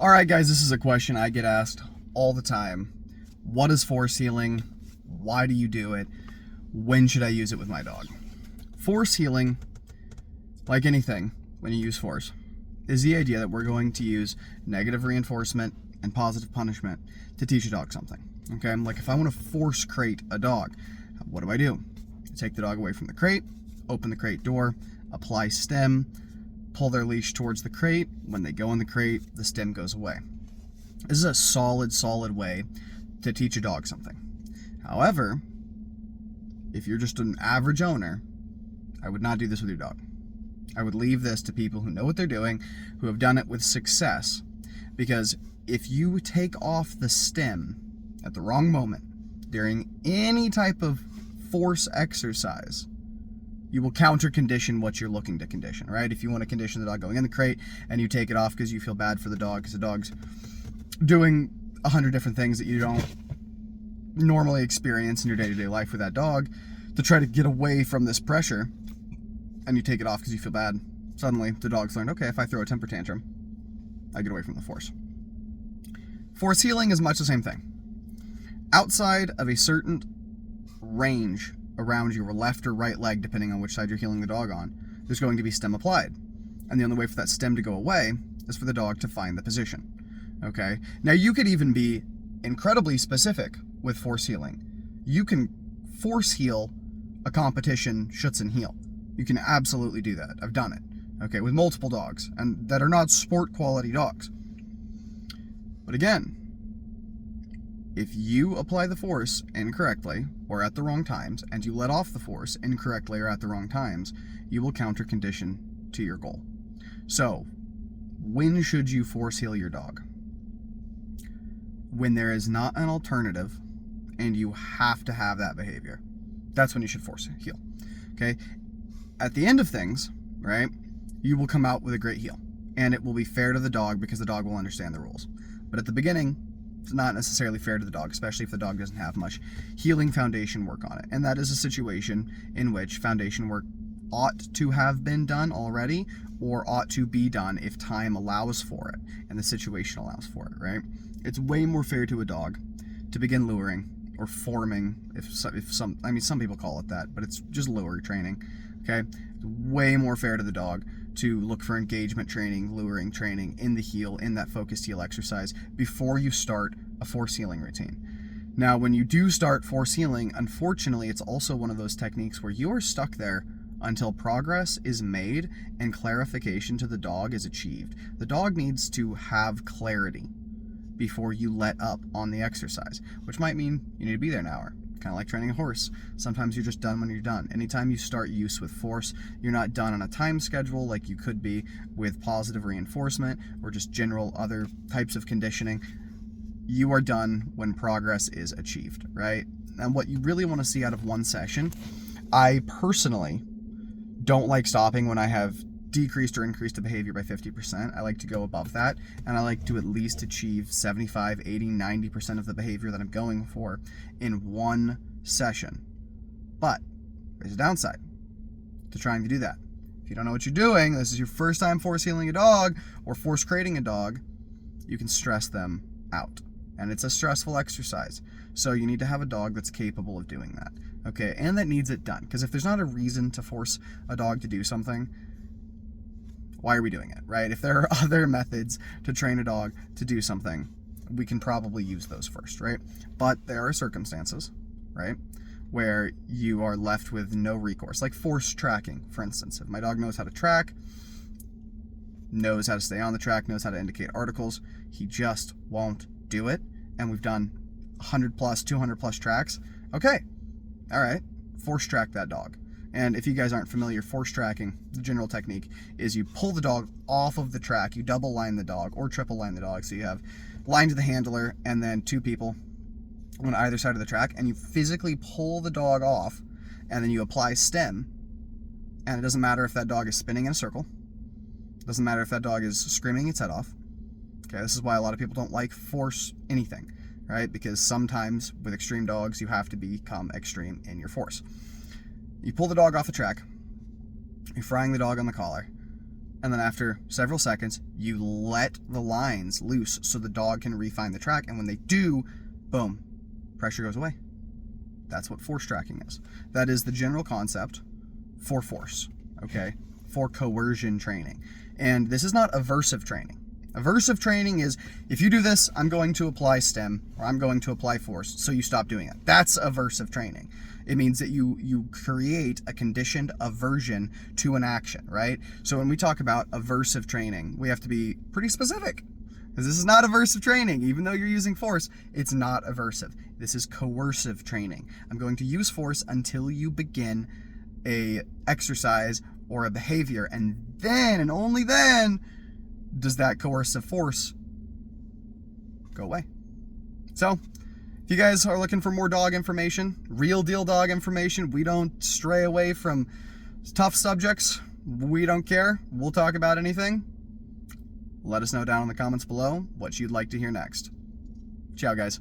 All right, guys, this is a question I get asked all the time. What is force healing? Why do you do it? When should I use it with my dog? Force healing, like anything when you use force, is the idea that we're going to use negative reinforcement and positive punishment to teach a dog something. Okay, like if I want to force crate a dog, what do? I take the dog away from the crate, open the crate door, apply stem, pull their leash towards the crate. When they go in the crate, the stem goes away. This is a solid way to teach a dog something. However, if you're just an average owner, I would not do this with your dog. I would leave this to people who know what they're doing, who have done it with success, because if you take off the stem at the wrong moment during any type of force exercise, you will counter condition what you're looking to condition, right? If you want to condition the dog going in the crate and you take it off because you feel bad for the dog because the dog's doing 100 different things that you don't normally experience in your day-to-day life with that dog, to try to get away from this pressure, and you take it off because you feel bad, suddenly the dog's learned, okay, if I throw a temper tantrum, I get away from the force. Force healing is much the same thing. Outside of a certain range around your left or right leg, depending on which side you're healing the dog on, there's going to be stem applied. And the only way for that stem to go away is for the dog to find the position. Okay? Now, you could even be incredibly specific with force healing. You can force heal a competition Schutzhund heel. You can absolutely do that. I've done it. Okay? With multiple dogs, and that are not sport quality dogs. But again, if you apply the force incorrectly or at the wrong times, and you let off the force incorrectly or at the wrong times, you will counter condition to your goal. So, when should you force heal your dog? When there is not an alternative and you have to have that behavior. That's when you should force heal. Okay? At the end of things, right, you will come out with a great heel. And it will be fair to the dog because the dog will understand the rules. But at the beginning, it's not necessarily fair to the dog, especially if the dog doesn't have much healing foundation work on it. And that is a situation in which foundation work ought to have been done already, or ought to be done if time allows for it and the situation allows for it, right? It's way more fair to a dog to begin luring or forming, some people call it that, but it's just lure training, okay? It's way more fair to the dog to look for engagement training, luring training in the heel, in that focused heel exercise before you start a force healing routine. Now, when you do start force healing, unfortunately, it's also one of those techniques where you are stuck there until progress is made and clarification to the dog is achieved. The dog needs to have clarity before you let up on the exercise, which might mean you need to be there an hour. Kind of like training a horse. Sometimes you're just done when you're done. Anytime you start use with force, you're not done on a time schedule like you could be with positive reinforcement or just general other types of conditioning. You are done when progress is achieved, right? And what you really want to see out of one session, I personally don't like stopping when I have decreased or increased the behavior by 50%. I like to go above that, and I like to at least achieve 75, 80, 90% of the behavior that I'm going for in one session. But there's a downside to trying to do that. If you don't know what you're doing, this is your first time force healing a dog or force crating a dog, you can stress them out. And it's a stressful exercise. So you need to have a dog that's capable of doing that. Okay, and that needs it done. Because if there's not a reason to force a dog to do something, why are we doing it, right? If there are other methods to train a dog to do something, we can probably use those first, right? But there are circumstances, right, where you are left with no recourse, like force tracking, for instance. If my dog knows how to track, knows how to stay on the track, knows how to indicate articles, he just won't do it. And we've done 100 plus, 200 plus tracks. Okay, all right, force track that dog. And if you guys aren't familiar, force tracking, the general technique is you pull the dog off of the track, you double line the dog or triple line the dog. So you have line to the handler and then two people on either side of the track, and you physically pull the dog off, and then you apply stem. And it doesn't matter if that dog is spinning in a circle. It doesn't matter if that dog is screaming its head off. Okay, this is why a lot of people don't like force anything, right? Because sometimes with extreme dogs, you have to become extreme in your force. You pull the dog off the track, you're frying the dog on the collar, And then after several seconds, you let the lines loose so the dog can refine the track. And when they do, boom, pressure goes away. That's what force tracking is. That is the general concept for force, okay? For coercion training. And this is not aversive training. Aversive training is, if you do this, I'm going to apply stim, or I'm going to apply force, so you stop doing it. That's aversive training. It means that you create a conditioned aversion to an action, right? So when we talk about aversive training, we have to be pretty specific, because this is not aversive training. Even though you're using force, it's not aversive. This is coercive training. I'm going to use force until you begin a exercise or a behavior, and then, and only then, does that coercive force go away. So, if you guys are looking for more dog information, real deal dog information, we don't stray away from tough subjects. We don't care. We'll talk about anything. Let us know down in the comments below what you'd like to hear next. Ciao, guys.